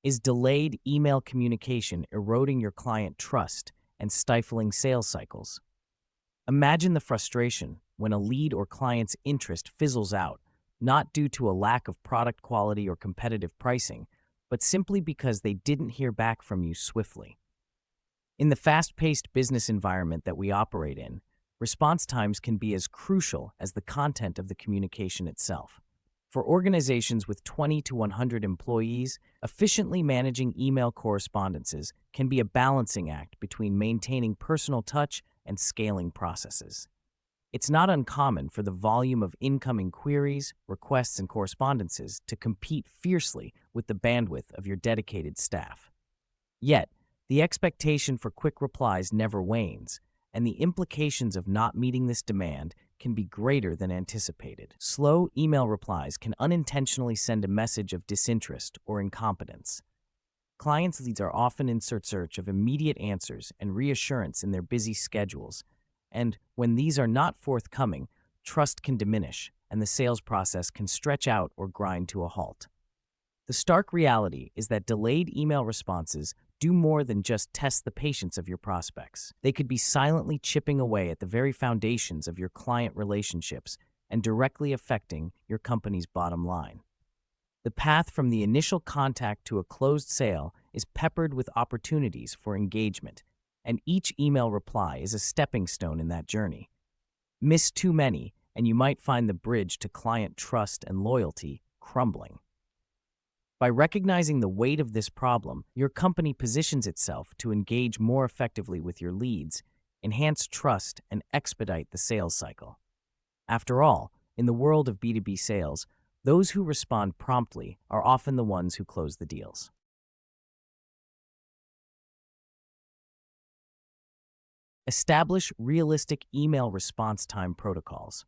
Is delayed email communication eroding your client trust and stifling sales cycles? Imagine the frustration when a lead or client's interest fizzles out, not due to a lack of product quality or competitive pricing, but simply because they didn't hear back from you swiftly. In the fast-paced business environment that we operate in, response times can be as crucial as the content of the communication itself. For organizations with 20 to 100 employees, efficiently managing email correspondences can be a balancing act between maintaining personal touch and scaling processes. It's not uncommon for the volume of incoming queries, requests, and correspondences to compete fiercely with the bandwidth of your dedicated staff. Yet, the expectation for quick replies never wanes, and the implications of not meeting this demand can be greater than anticipated. Slow email replies can unintentionally send a message of disinterest or incompetence. Clients' leads are often in search of immediate answers and reassurance in their busy schedules, and when these are not forthcoming, trust can diminish and the sales process can stretch out or grind to a halt. The stark reality is that delayed email responses do more than just test the patience of your prospects. They could be silently chipping away at the very foundations of your client relationships and directly affecting your company's bottom line. The path from the initial contact to a closed sale is peppered with opportunities for engagement, and each email reply is a stepping stone in that journey. Miss too many, and you might find the bridge to client trust and loyalty crumbling. By recognizing the weight of this problem, your company positions itself to engage more effectively with your leads, enhance trust, and expedite the sales cycle. After all, in the world of B2B sales, those who respond promptly are often the ones who close the deals. Establish realistic email response time protocols.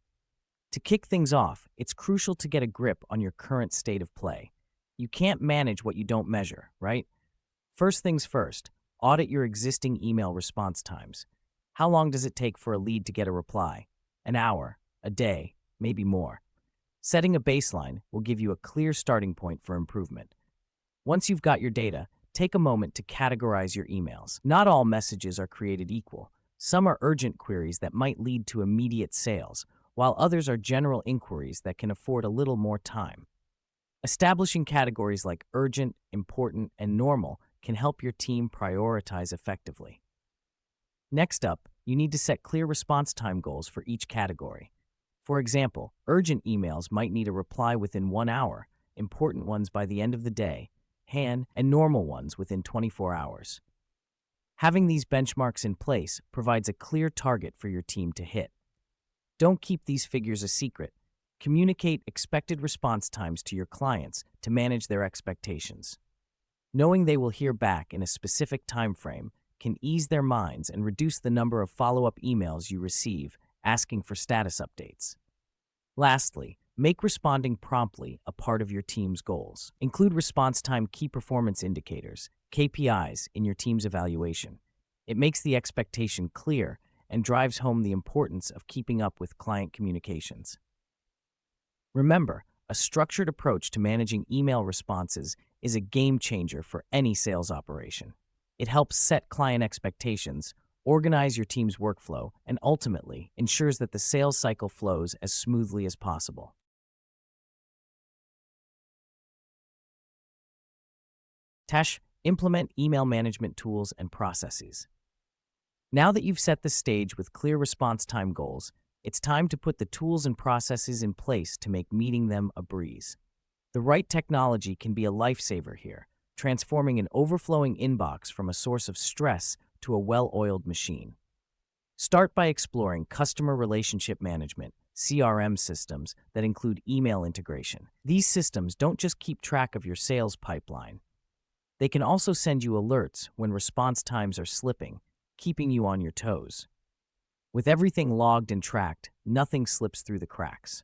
To kick things off, it's crucial to get a grip on your current state of play. You can't manage what you don't measure, right? First things first, audit your existing email response times. How long does it take for a lead to get a reply? An hour, a day, maybe more. Setting a baseline will give you a clear starting point for improvement. Once you've got your data, take a moment to categorize your emails. Not all messages are created equal. Some are urgent queries that might lead to immediate sales, while others are general inquiries that can afford a little more time. Establishing categories like urgent, important, and normal can help your team prioritize effectively. Next up, you need to set clear response time goals for each category. For example, urgent emails might need a reply within 1 hour, important ones by the end of the day, and normal ones within 24 hours. Having these benchmarks in place provides a clear target for your team to hit. Don't keep these figures a secret. Communicate expected response times to your clients to manage their expectations. Knowing they will hear back in a specific time frame can ease their minds and reduce the number of follow-up emails you receive asking for status updates. Lastly, make responding promptly a part of your team's goals. Include response time key performance indicators, KPIs, in your team's evaluation. It makes the expectation clear and drives home the importance of keeping up with client communications. Remember, a structured approach to managing email responses is a game changer for any sales operation. It helps set client expectations, organize your team's workflow, and ultimately ensures that the sales cycle flows as smoothly as possible. Implement email management tools and processes. Now that you've set the stage with clear response time goals, it's time to put the tools and processes in place to make meeting them a breeze. The right technology can be a lifesaver here, transforming an overflowing inbox from a source of stress to a well-oiled machine. Start by exploring customer relationship management, CRM systems that include email integration. These systems don't just keep track of your sales pipeline. They can also send you alerts when response times are slipping, keeping you on your toes. With everything logged and tracked, nothing slips through the cracks.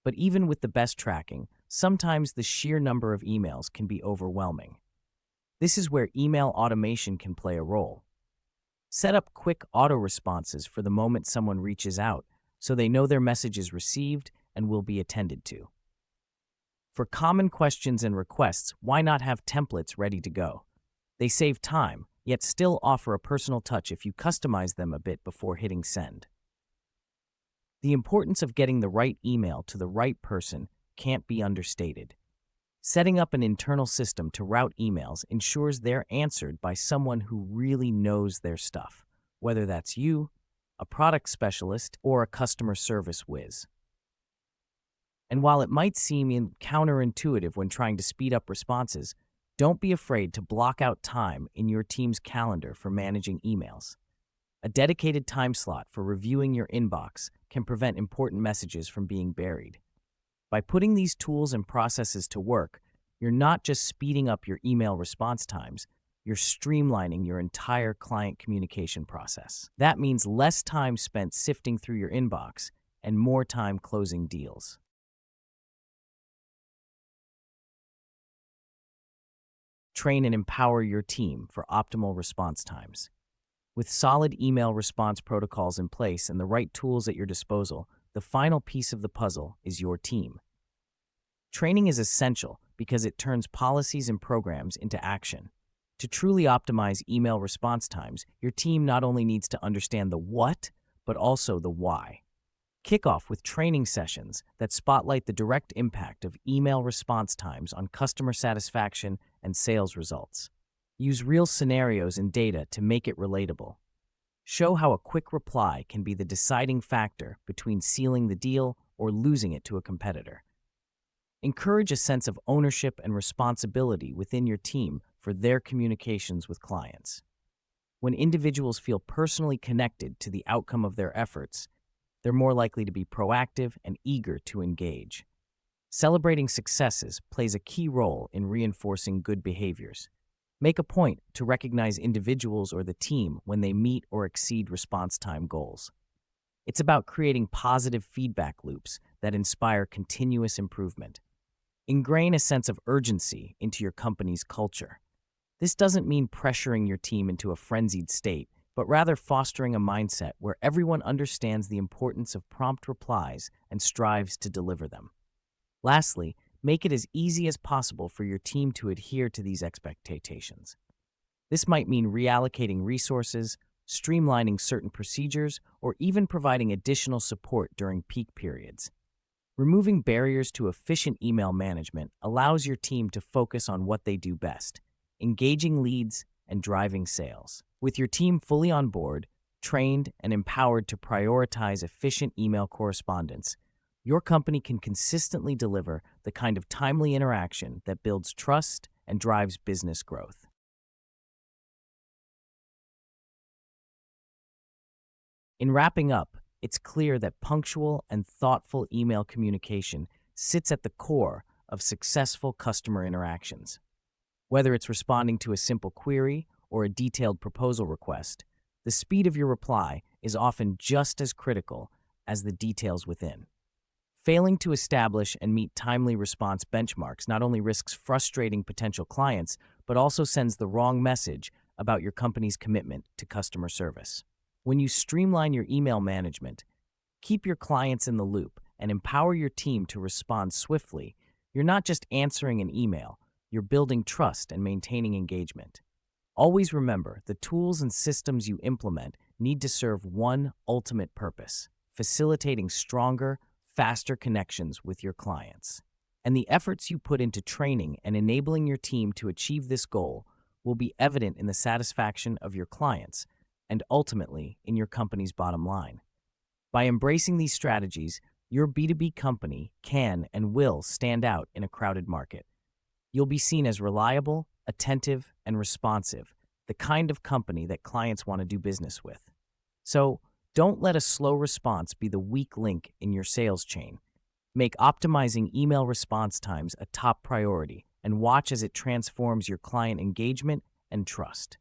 But even with the best tracking, sometimes the sheer number of emails can be overwhelming. This is where email automation can play a role. Set up quick auto responses for the moment someone reaches out, so they know their message is received and will be attended to. For common questions and requests, why not have templates ready to go? They save time, yet still offer a personal touch if you customize them a bit before hitting send. The importance of getting the right email to the right person can't be understated. Setting up an internal system to route emails ensures they're answered by someone who really knows their stuff, whether that's you, a product specialist, or a customer service whiz. And while it might seem counterintuitive when trying to speed up responses, don't be afraid to block out time in your team's calendar for managing emails. A dedicated time slot for reviewing your inbox can prevent important messages from being buried. By putting these tools and processes to work, you're not just speeding up your email response times, you're streamlining your entire client communication process. That means less time spent sifting through your inbox and more time closing deals. Train and empower your team for optimal response times. With solid email response protocols in place and the right tools at your disposal, the final piece of the puzzle is your team. Training is essential because it turns policies and programs into action. To truly optimize email response times, your team not only needs to understand the what, but also the why. Kick off with training sessions that spotlight the direct impact of email response times on customer satisfaction and sales results. Use real scenarios and data to make it relatable. Show how a quick reply can be the deciding factor between sealing the deal or losing it to a competitor. Encourage a sense of ownership and responsibility within your team for their communications with clients. When individuals feel personally connected to the outcome of their efforts, they're more likely to be proactive and eager to engage. Celebrating successes plays a key role in reinforcing good behaviors. Make a point to recognize individuals or the team when they meet or exceed response time goals. It's about creating positive feedback loops that inspire continuous improvement. Ingrain a sense of urgency into your company's culture. This doesn't mean pressuring your team into a frenzied state, but rather fostering a mindset where everyone understands the importance of prompt replies and strives to deliver them. Lastly, make it as easy as possible for your team to adhere to these expectations. This might mean reallocating resources, streamlining certain procedures, or even providing additional support during peak periods. Removing barriers to efficient email management allows your team to focus on what they do best, engaging leads and driving sales. With your team fully on board, trained, and empowered to prioritize efficient email correspondence, your company can consistently deliver the kind of timely interaction that builds trust and drives business growth. In wrapping up, it's clear that punctual and thoughtful email communication sits at the core of successful customer interactions. Whether it's responding to a simple query or a detailed proposal request, the speed of your reply is often just as critical as the details within. Failing to establish and meet timely response benchmarks not only risks frustrating potential clients, but also sends the wrong message about your company's commitment to customer service. When you streamline your email management, keep your clients in the loop, and empower your team to respond swiftly, you're not just answering an email, you're building trust and maintaining engagement. Always remember, the tools and systems you implement need to serve one ultimate purpose: facilitating stronger, faster connections with your clients. And the efforts you put into training and enabling your team to achieve this goal will be evident in the satisfaction of your clients and ultimately in your company's bottom line. By embracing these strategies, your B2B company can and will stand out in a crowded market. You'll be seen as reliable, attentive, and responsive, the kind of company that clients want to do business with. So, don't let a slow response be the weak link in your sales chain. Make optimizing email response times a top priority and watch as it transforms your client engagement and trust.